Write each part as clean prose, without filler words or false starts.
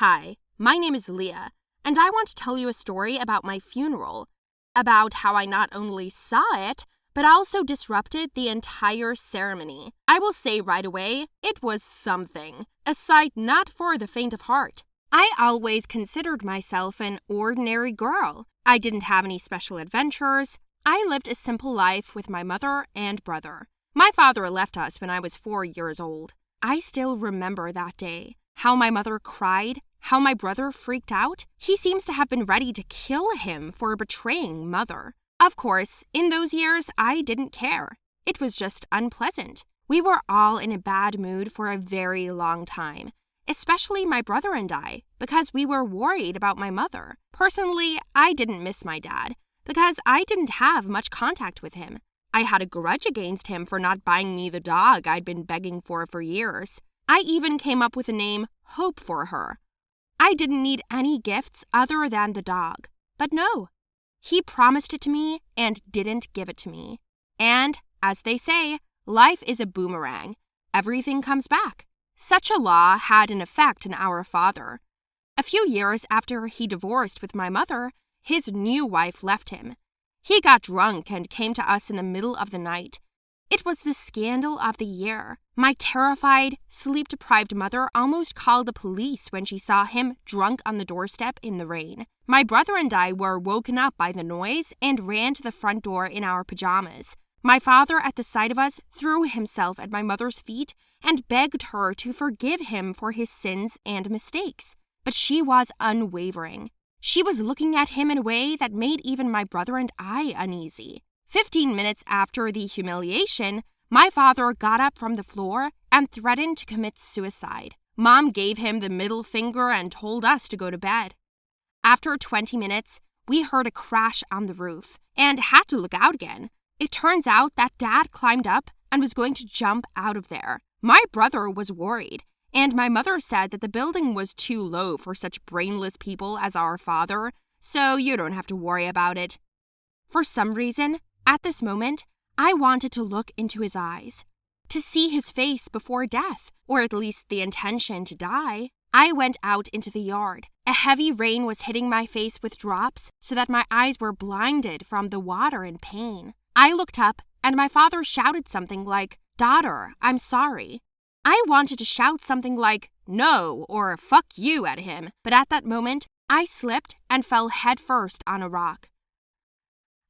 Hi, my name is Leah, and I want to tell you a story about my funeral, about how I not only saw it, but also disrupted the entire ceremony. I will say right away, it was something, a sight not for the faint of heart. I always considered myself an ordinary girl. I didn't have any special adventures. I lived a simple life with my mother and brother. My father left us when I was 4 years old. I still remember that day. How my mother cried, how my brother freaked out. He seems to have been ready to kill him for betraying mother. Of course, in those years, I didn't care. It was just unpleasant. We were all in a bad mood for a very long time, especially my brother and I, because we were worried about my mother. Personally, I didn't miss my dad, because I didn't have much contact with him. I had a grudge against him for not buying me the dog I'd been begging for years. I even came up with the name Hope for her. I didn't need any gifts other than the dog. But no, he promised it to me and didn't give it to me. And, as they say, life is a boomerang. Everything comes back. Such a law had an effect on our father. A few years after he divorced with my mother, his new wife left him. He got drunk and came to us in the middle of the night. It was the scandal of the year. My terrified, sleep-deprived mother almost called the police when she saw him drunk on the doorstep in the rain. My brother and I were woken up by the noise and ran to the front door in our pajamas. My father, at the sight of us, threw himself at my mother's feet and begged her to forgive him for his sins and mistakes. But she was unwavering. She was looking at him in a way that made even my brother and I uneasy. 15 minutes after the humiliation, my father got up from the floor and threatened to commit suicide. Mom gave him the middle finger and told us to go to bed. After 20 minutes, we heard a crash on the roof and had to look out again. It turns out that Dad climbed up and was going to jump out of there. My brother was worried, and my mother said that the building was too low for such brainless people as our father, so you don't have to worry about it. For some reason, at this moment, I wanted to look into his eyes, to see his face before death, or at least the intention to die. I went out into the yard. A heavy rain was hitting my face with drops so that my eyes were blinded from the water and pain. I looked up, and my father shouted something like, "Daughter, I'm sorry." I wanted to shout something like, "No," or "fuck you" at him, but at that moment, I slipped and fell headfirst on a rock.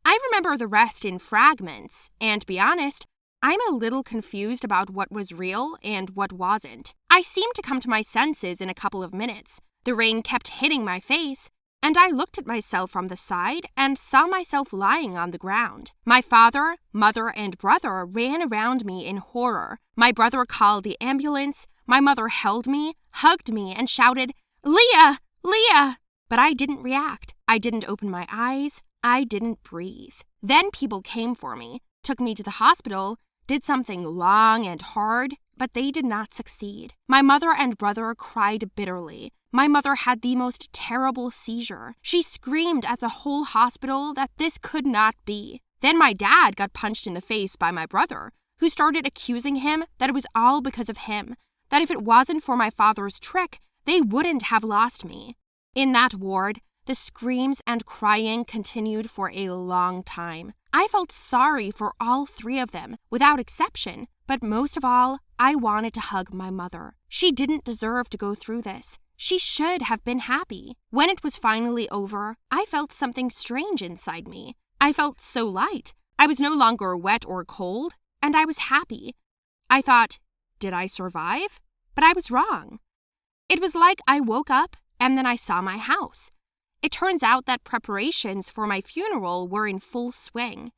I remember the rest in fragments, and to be honest, I'm a little confused about what was real and what wasn't. I seemed to come to my senses in a couple of minutes. The rain kept hitting my face, and I looked at myself from the side and saw myself lying on the ground. My father, mother, and brother ran around me in horror. My brother called the ambulance. My mother held me, hugged me, and shouted, "Leah! Leah!" But I didn't react. I didn't open my eyes. I didn't breathe. Then people came for me, took me to the hospital, did something long and hard, but they did not succeed. My mother and brother cried bitterly. My mother had the most terrible seizure. She screamed at the whole hospital that this could not be. Then my dad got punched in the face by my brother, who started accusing him that it was all because of him, that if it wasn't for my father's trick, they wouldn't have lost me. In that ward, the screams and crying continued for a long time. I felt sorry for all three of them, without exception, but most of all, I wanted to hug my mother. She didn't deserve to go through this. She should have been happy. When it was finally over, I felt something strange inside me. I felt so light. I was no longer wet or cold, and I was happy. I thought, did I survive? But I was wrong. It was like I woke up and then I saw my house. It turns out that preparations for my funeral were in full swing.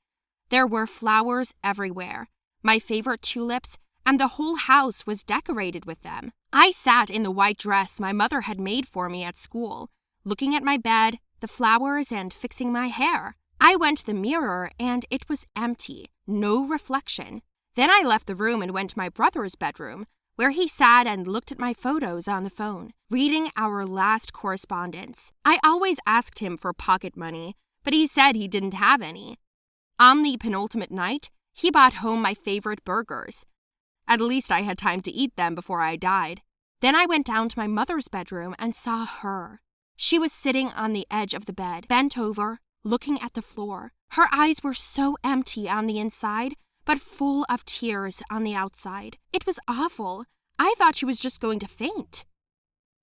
There were flowers everywhere, my favorite tulips, and the whole house was decorated with them. I sat in the white dress my mother had made for me at school, looking at my bed, the flowers, and fixing my hair. I went to the mirror, and it was empty, no reflection. Then I left the room and went to my brother's bedroom, where he sat and looked at my photos on the phone, reading our last correspondence. I always asked him for pocket money, but he said he didn't have any. On the penultimate night, he brought home my favorite burgers. At least I had time to eat them before I died. Then I went down to my mother's bedroom and saw her. She was sitting on the edge of the bed, bent over, looking at the floor. Her eyes were so empty on the inside, but full of tears on the outside. It was awful. I thought she was just going to faint.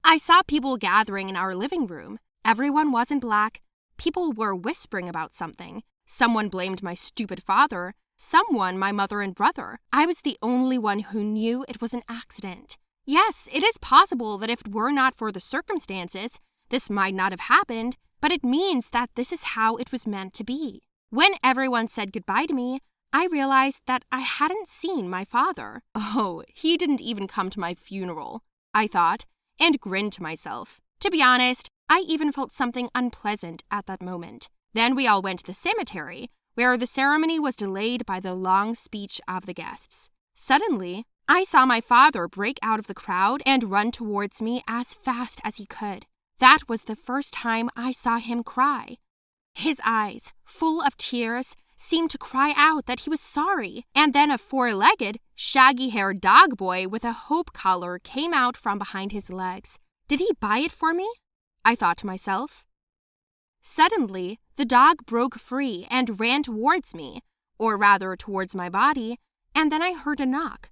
I saw people gathering in our living room. Everyone was in black. People were whispering about something. Someone blamed my stupid father. Someone my mother and brother. I was the only one who knew it was an accident. Yes, it is possible that if it were not for the circumstances, this might not have happened, but it means that this is how it was meant to be. When everyone said goodbye to me, I realized that I hadn't seen my father. Oh, he didn't even come to my funeral, I thought, and grinned to myself. To be honest, I even felt something unpleasant at that moment. Then we all went to the cemetery, where the ceremony was delayed by the long speech of the guests. Suddenly, I saw my father break out of the crowd and run towards me as fast as he could. That was the first time I saw him cry. His eyes, full of tears, seemed to cry out that he was sorry, and then a four-legged, shaggy-haired dog boy with a hope collar came out from behind his legs. Did he buy it for me? I thought to myself. Suddenly, the dog broke free and ran towards me, or rather towards my body, and then I heard a knock.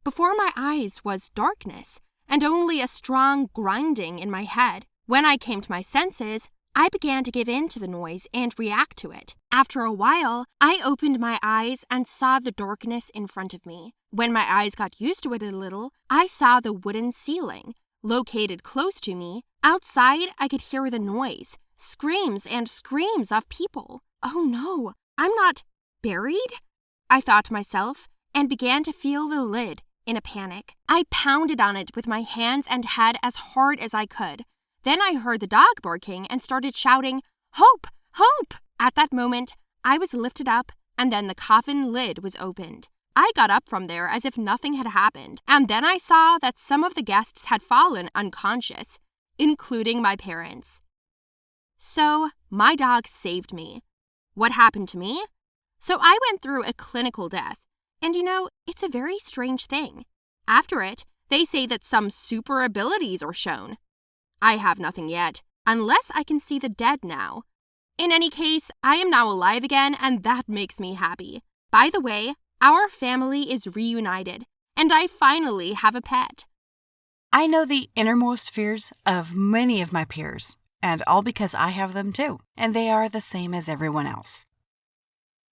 Before my eyes was darkness, and only a strong grinding in my head. When I came to my senses, I began to give in to the noise and react to it. After a while, I opened my eyes and saw the darkness in front of me. When my eyes got used to it a little, I saw the wooden ceiling. Located close to me, outside I could hear the noise, screams and screams of people. Oh no, I'm not buried? I thought to myself, and began to feel the lid in a panic. I pounded on it with my hands and head as hard as I could. Then I heard the dog barking and started shouting, "Hope! Hope!" At that moment, I was lifted up, and then the coffin lid was opened. I got up from there as if nothing had happened, and then I saw that some of the guests had fallen unconscious, including my parents. So, my dog saved me. What happened to me? So I went through a clinical death, and it's a very strange thing. After it, they say that some super abilities are shown. I have nothing yet, unless I can see the dead now. In any case, I am now alive again, and that makes me happy. By the way, our family is reunited, and I finally have a pet. I know the innermost fears of many of my peers, and all because I have them too, and they are the same as everyone else.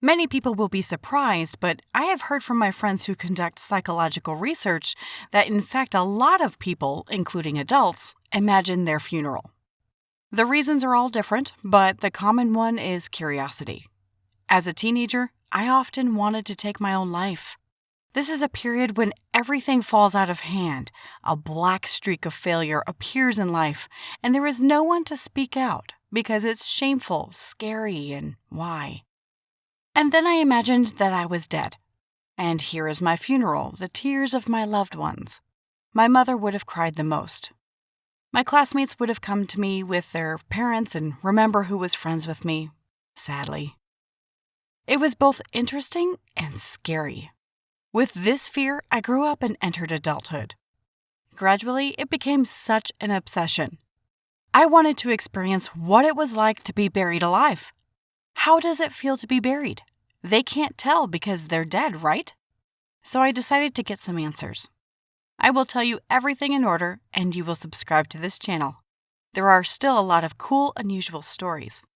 Many people will be surprised, but I have heard from my friends who conduct psychological research that in fact a lot of people, including adults, imagine their funeral. The reasons are all different, but the common one is curiosity. As a teenager, I often wanted to take my own life. This is a period when everything falls out of hand, a black streak of failure appears in life, and there is no one to speak out because it's shameful, scary, and why? And then I imagined that I was dead. And here is my funeral, the tears of my loved ones. My mother would have cried the most. My classmates would have come to me with their parents and remember who was friends with me, sadly. It was both interesting and scary. With this fear, I grew up and entered adulthood. Gradually, it became such an obsession. I wanted to experience what it was like to be buried alive. How does it feel to be buried? They can't tell because they're dead, right? So I decided to get some answers. I will tell you everything in order, and you will subscribe to this channel. There are still a lot of cool, unusual stories.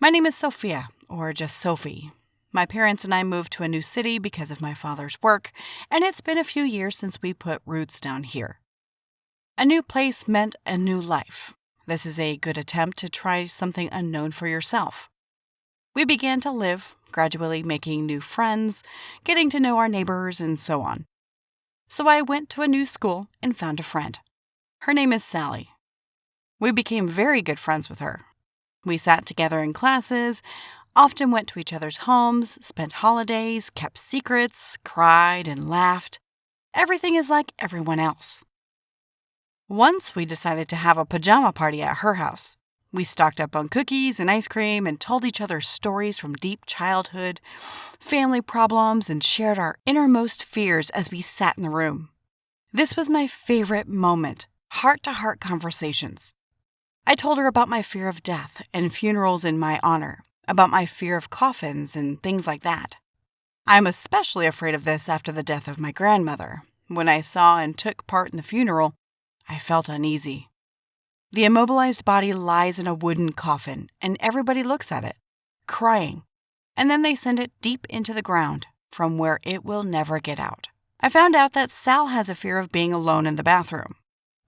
My name is Sophia, or just Sophie. My parents and I moved to a new city because of my father's work, and it's been a few years since we put roots down here. A new place meant a new life. This is a good attempt to try something unknown for yourself. We began to live, gradually making new friends, getting to know our neighbors, and so on. So I went to a new school and found a friend. Her name is Sally. We became very good friends with her. We sat together in classes, often went to each other's homes, spent holidays, kept secrets, cried, and laughed. Everything is like everyone else. Once we decided to have a pajama party at her house. We stocked up on cookies and ice cream and told each other stories from deep childhood, family problems, and shared our innermost fears as we sat in the room. This was my favorite moment, heart-to-heart conversations. I told her about my fear of death and funerals in my honor, about my fear of coffins and things like that. I'm especially afraid of this after the death of my grandmother. When I saw and took part in the funeral, I felt uneasy. The immobilized body lies in a wooden coffin, and everybody looks at it, crying, and then they send it deep into the ground, from where it will never get out. I found out that Sal has a fear of being alone in the bathroom.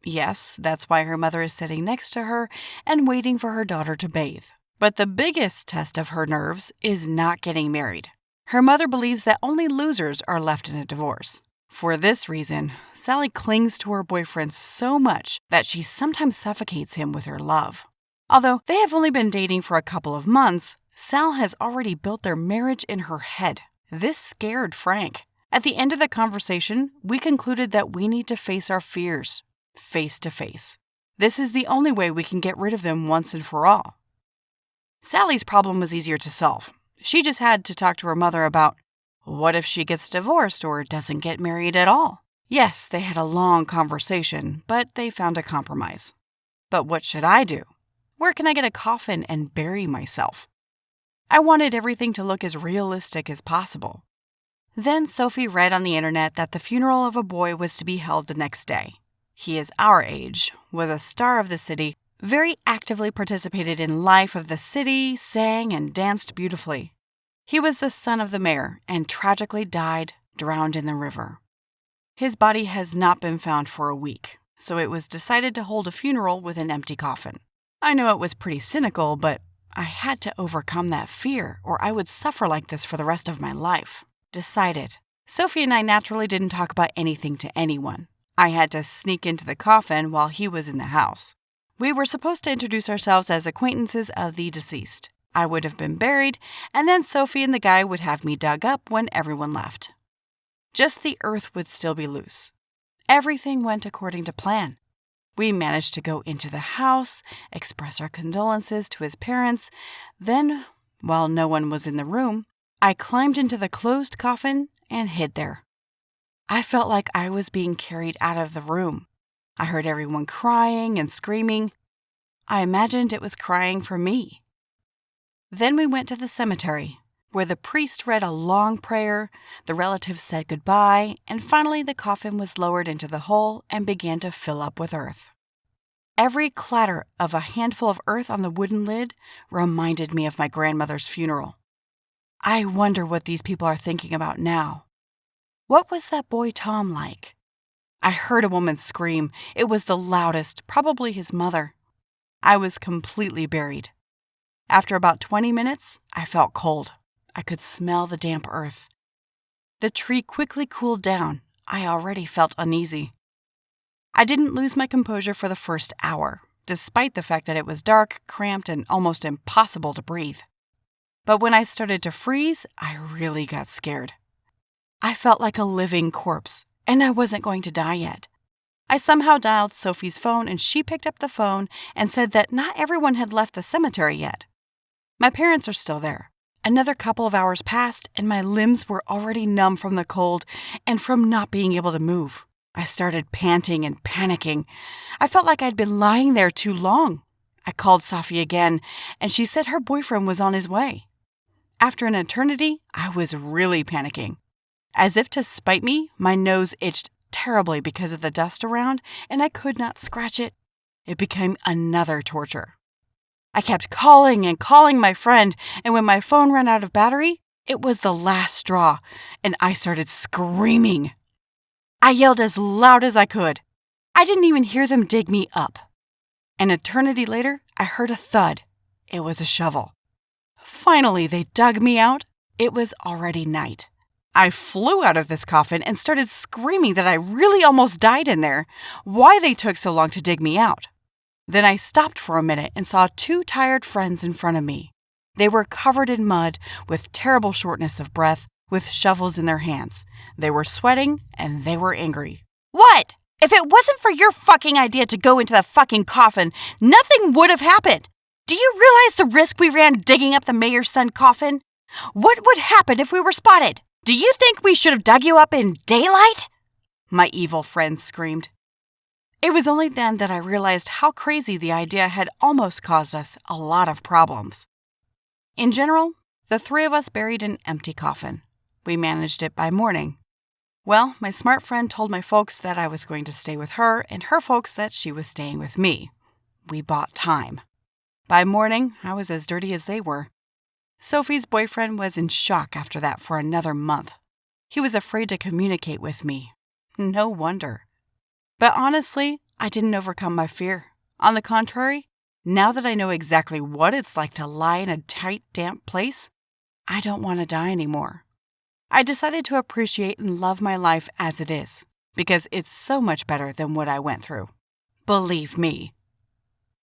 Yes, that's why her mother is sitting next to her and waiting for her daughter to bathe. But the biggest test of her nerves is not getting married. Her mother believes that only losers are left in a divorce. For this reason, Sally clings to her boyfriend so much that she sometimes suffocates him with her love. Although they have only been dating for a couple of months, Sal has already built their marriage in her head. This scared Frank. At the end of the conversation, we concluded that we need to face our fears, face to face. This is the only way we can get rid of them once and for all. Sally's problem was easier to solve. She just had to talk to her mother about what if she gets divorced or doesn't get married at all. Yes, they had a long conversation, but they found a compromise. But what should I do? Where can I get a coffin and bury myself? I wanted everything to look as realistic as possible. Then Sophie read on the internet that the funeral of a boy was to be held the next day. He is our age, was a star of the city, very actively participated in life of the city, sang and danced beautifully. He was the son of the mayor and tragically died, drowned in the river. His body has not been found for a week, so it was decided to hold a funeral with an empty coffin. I know it was pretty cynical, but I had to overcome that fear or I would suffer like this for the rest of my life. Decided. Sophie and I naturally didn't talk about anything to anyone. I had to sneak into the coffin while he was in the house. We were supposed to introduce ourselves as acquaintances of the deceased. I would have been buried, and then Sophie and the guy would have me dug up when everyone left. Just the earth would still be loose. Everything went according to plan. We managed to go into the house, express our condolences to his parents. Then, while no one was in the room, I climbed into the closed coffin and hid there. I felt like I was being carried out of the room. I heard everyone crying and screaming. I imagined it was crying for me. Then we went to the cemetery, where the priest read a long prayer, the relatives said goodbye, and finally the coffin was lowered into the hole and began to fill up with earth. Every clatter of a handful of earth on the wooden lid reminded me of my grandmother's funeral. I wonder what these people are thinking about now. What was that boy Tom like? I heard a woman scream. It was the loudest, probably his mother. I was completely buried. After about 20 minutes, I felt cold. I could smell the damp earth. The tree quickly cooled down. I already felt uneasy. I didn't lose my composure for the first hour, despite the fact that it was dark, cramped, and almost impossible to breathe. But when I started to freeze, I really got scared. I felt like a living corpse, and I wasn't going to die yet. I somehow dialed Sophie's phone, and she picked up the phone and said that not everyone had left the cemetery yet. My parents are still there. Another couple of hours passed, and my limbs were already numb from the cold and from not being able to move. I started panting and panicking. I felt like I'd been lying there too long. I called Sophie again, and she said her boyfriend was on his way. After an eternity, I was really panicking. As if to spite me, my nose itched terribly because of the dust around, and I could not scratch it. It became another torture. I kept calling and calling my friend, and when my phone ran out of battery, it was the last straw, and I started screaming. I yelled as loud as I could. I didn't even hear them dig me up. An eternity later, I heard a thud. It was a shovel. Finally, they dug me out. It was already night. I flew out of this coffin and started screaming that I really almost died in there, why they took so long to dig me out. Then I stopped for a minute and saw two tired friends in front of me. They were covered in mud, with terrible shortness of breath, with shovels in their hands. They were sweating, and they were angry. What? If it wasn't for your fucking idea to go into the fucking coffin, nothing would have happened. Do you realize the risk we ran digging up the mayor's son coffin? What would happen if we were spotted? Do you think we should have dug you up in daylight? my evil friend screamed. It was only then that I realized how crazy the idea had almost caused us a lot of problems. In general, the three of us buried an empty coffin. We managed it by morning. Well, my smart friend told my folks that I was going to stay with her, and her folks that she was staying with me. We bought time. By morning, I was as dirty as they were. Sophie's boyfriend was in shock after that for another month. He was afraid to communicate with me. No wonder. But honestly, I didn't overcome my fear. On the contrary, now that I know exactly what it's like to lie in a tight, damp place, I don't want to die anymore. I decided to appreciate and love my life as it is, because it's so much better than what I went through. Believe me,